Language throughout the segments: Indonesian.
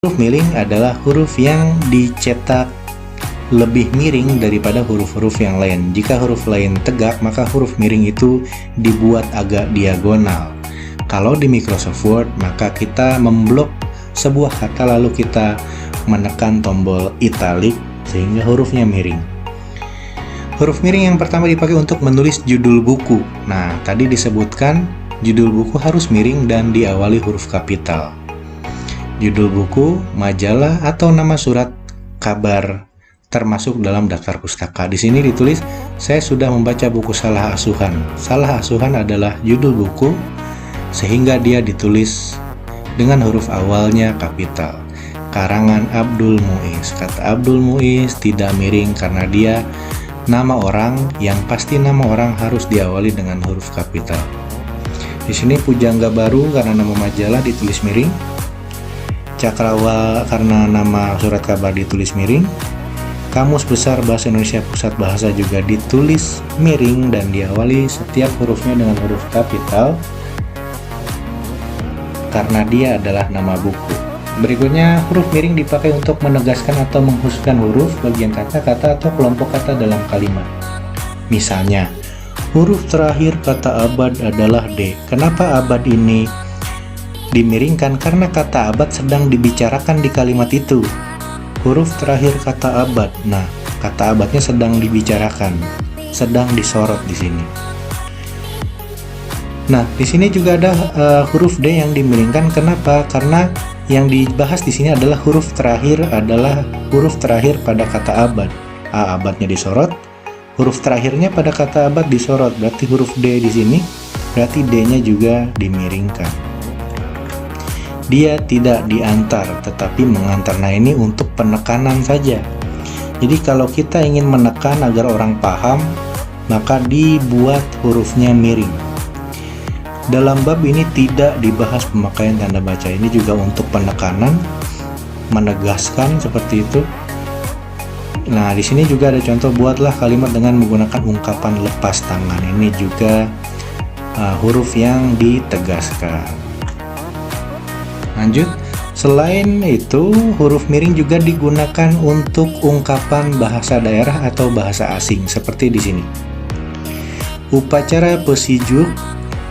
Huruf miring adalah huruf yang dicetak lebih miring daripada huruf-huruf yang lain. Jika huruf lain tegak, maka huruf miring itu dibuat agak diagonal. Kalau di Microsoft Word, maka kita memblok sebuah kata lalu kita menekan tombol italic sehingga hurufnya miring. Huruf miring yang pertama dipakai untuk menulis judul buku. Nah, tadi disebutkan judul buku harus miring dan diawali huruf kapital. Judul buku, majalah, atau nama surat kabar termasuk dalam daftar pustaka. Di sini ditulis, saya sudah membaca buku Salah Asuhan. Salah Asuhan adalah judul buku, sehingga dia ditulis dengan huruf awalnya kapital. Karangan Abdul Muiz. Kata Abdul Muiz tidak miring karena dia nama orang, yang pasti nama orang harus diawali dengan huruf kapital. Di sini Pujangga Baru karena nama majalah ditulis miring. Cakrawala karena nama surat kabar ditulis miring. Kamus Besar Bahasa Indonesia Pusat Bahasa juga ditulis miring dan diawali setiap hurufnya dengan huruf kapital karena dia adalah nama buku. Berikutnya, huruf miring dipakai untuk menegaskan atau mengkhususkan huruf, bagian kata-kata atau kelompok kata dalam kalimat. Misalnya, huruf terakhir kata abad adalah D. Kenapa abad ini dimiringkan? Karena kata abad sedang dibicarakan di kalimat itu. Huruf terakhir kata abad. Nah, kata abadnya sedang dibicarakan, sedang disorot di sini. Nah, di sini juga ada huruf D yang dimiringkan. Kenapa? Karena yang dibahas di sini adalah huruf terakhir pada kata abad. A abadnya disorot, huruf terakhirnya pada kata abad disorot. Berarti huruf D di sini, berarti D-nya juga dimiringkan. Dia tidak diantar, tetapi mengantar. Nah, ini untuk penekanan saja. Jadi kalau kita ingin menekan agar orang paham, maka dibuat hurufnya miring. Dalam bab ini tidak dibahas pemakaian tanda baca. Ini juga untuk penekanan, menegaskan seperti itu. Nah, di sini juga ada contoh, buatlah kalimat dengan menggunakan ungkapan lepas tangan. Ini juga huruf yang ditegaskan. Lanjut, selain itu huruf miring juga digunakan untuk ungkapan bahasa daerah atau bahasa asing seperti di sini. Upacara pesijuk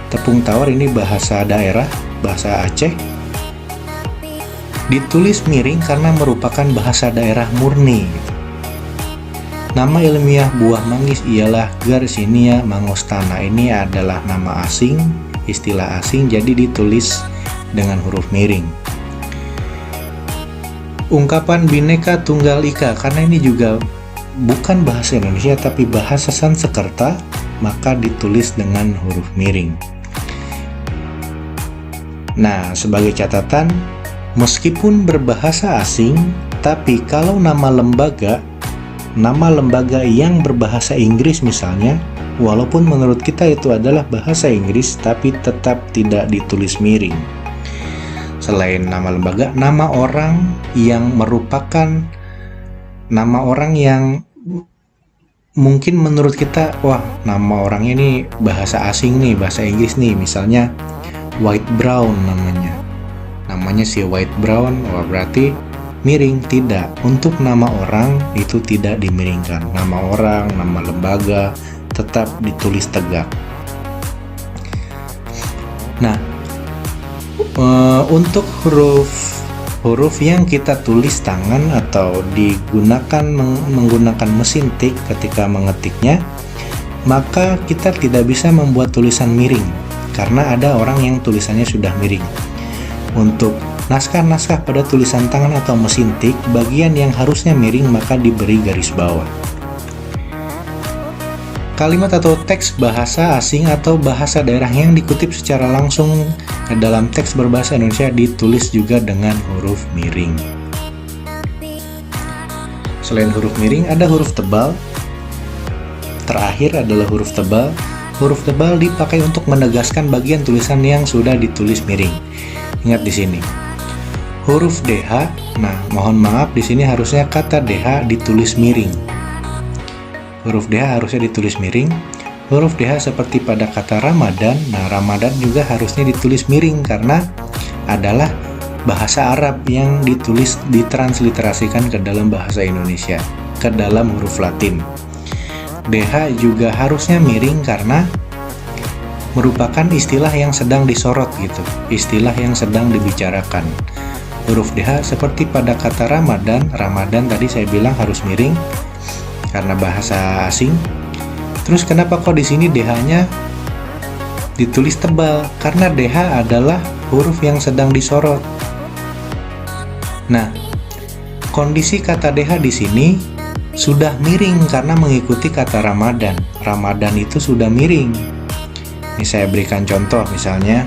tepung tawar, ini bahasa daerah, bahasa Aceh. Ditulis miring karena merupakan bahasa daerah murni. Nama ilmiah buah manggis ialah Garcinia mangostana. Ini adalah nama asing, istilah asing, jadi ditulis dengan huruf miring. Ungkapan Bhinneka Tunggal Ika, karena ini juga bukan bahasa Indonesia tapi bahasa Sanskerta, maka ditulis dengan huruf miring. Nah, sebagai catatan, meskipun berbahasa asing, tapi kalau nama lembaga yang berbahasa Inggris misalnya, walaupun menurut kita itu adalah bahasa Inggris, tapi tetap tidak ditulis miring. Selain nama lembaga, nama orang yang merupakan nama orang yang mungkin menurut kita, wah, nama orangnya ini bahasa asing nih, bahasa Inggris nih, misalnya White Brown namanya si White Brown, wah berarti miring. Tidak, untuk nama orang itu tidak dimiringkan. Nama orang, nama lembaga tetap ditulis tegak. Nah, untuk huruf yang kita tulis tangan atau digunakan menggunakan mesin tik ketika mengetiknya, maka kita tidak bisa membuat tulisan miring karena ada orang yang tulisannya sudah miring. Untuk naskah-naskah pada tulisan tangan atau mesin tik, bagian yang harusnya miring maka diberi garis bawah. Kalimat atau teks bahasa asing atau bahasa daerah yang dikutip secara langsung ke dalam teks berbahasa Indonesia ditulis juga dengan huruf miring. Selain huruf miring, ada huruf tebal. Terakhir adalah huruf tebal. Huruf tebal dipakai untuk menegaskan bagian tulisan yang sudah ditulis miring. Ingat di sini. Huruf DH, nah mohon maaf di sini harusnya kata DH ditulis miring. Huruf DH harusnya ditulis miring. Huruf DH seperti pada kata Ramadan, nah Ramadan juga harusnya ditulis miring karena adalah bahasa Arab yang ditransliterasikan ke dalam bahasa Indonesia, ke dalam huruf Latin. DH juga harusnya miring karena merupakan istilah yang sedang disorot gitu, istilah yang sedang dibicarakan. Huruf DH seperti pada kata Ramadan tadi saya bilang harus miring karena bahasa asing. Terus kenapa kok di sini DH-nya ditulis tebal? Karena DH adalah huruf yang sedang disorot. Nah, kondisi kata DH di sini sudah miring karena mengikuti kata Ramadan. Ramadan itu sudah miring. Ini saya berikan contoh misalnya.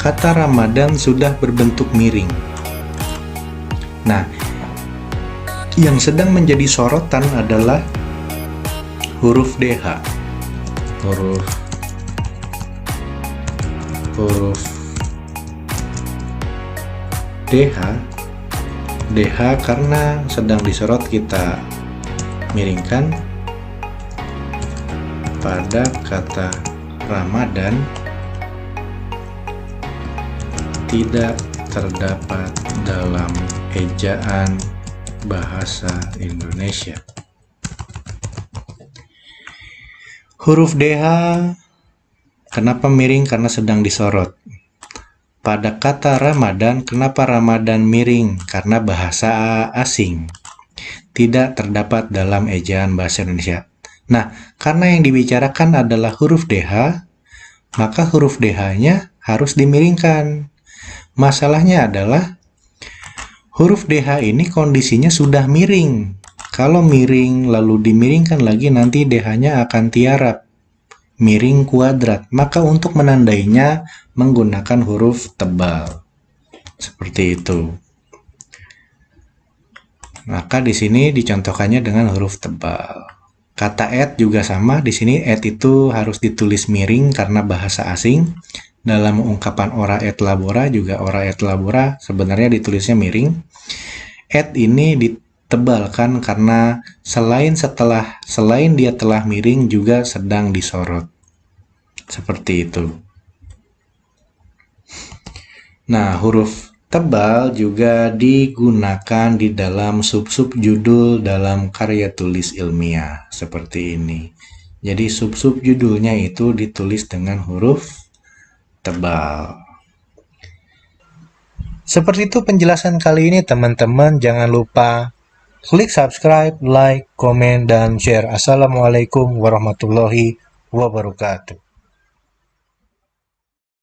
Kata Ramadan sudah berbentuk miring. Nah, yang sedang menjadi sorotan adalah huruf DH. Huruf DH karena sedang disorot kita miringkan pada kata Ramadan tidak terdapat dalam ejaan bahasa Indonesia. Huruf DH kenapa miring? Karena sedang disorot. Pada kata Ramadan, kenapa Ramadan miring? Karena bahasa asing. Tidak terdapat dalam ejaan bahasa Indonesia. Nah, karena yang dibicarakan adalah huruf DH, maka huruf DH-nya harus dimiringkan. Masalahnya adalah huruf DH ini kondisinya sudah miring. Kalau miring lalu dimiringkan lagi, nanti DH-nya akan tiarap, miring kuadrat. Maka untuk menandainya menggunakan huruf tebal. Seperti itu. Maka di sini dicontohkannya dengan huruf tebal. Kata et juga sama. Di sini et itu harus ditulis miring karena bahasa asing. Dalam ungkapan ora et labora juga ora et labora sebenarnya ditulisnya miring. Et ini ditebalkan karena selain dia telah miring juga sedang disorot. Seperti itu. Nah, huruf tebal juga digunakan di dalam sub-sub judul dalam karya tulis ilmiah seperti ini. Jadi sub-sub judulnya itu ditulis dengan huruf tebal. Seperti itu penjelasan kali ini teman-teman. Jangan lupa klik subscribe, like, komen, dan share. Assalamualaikum warahmatullahi wabarakatuh.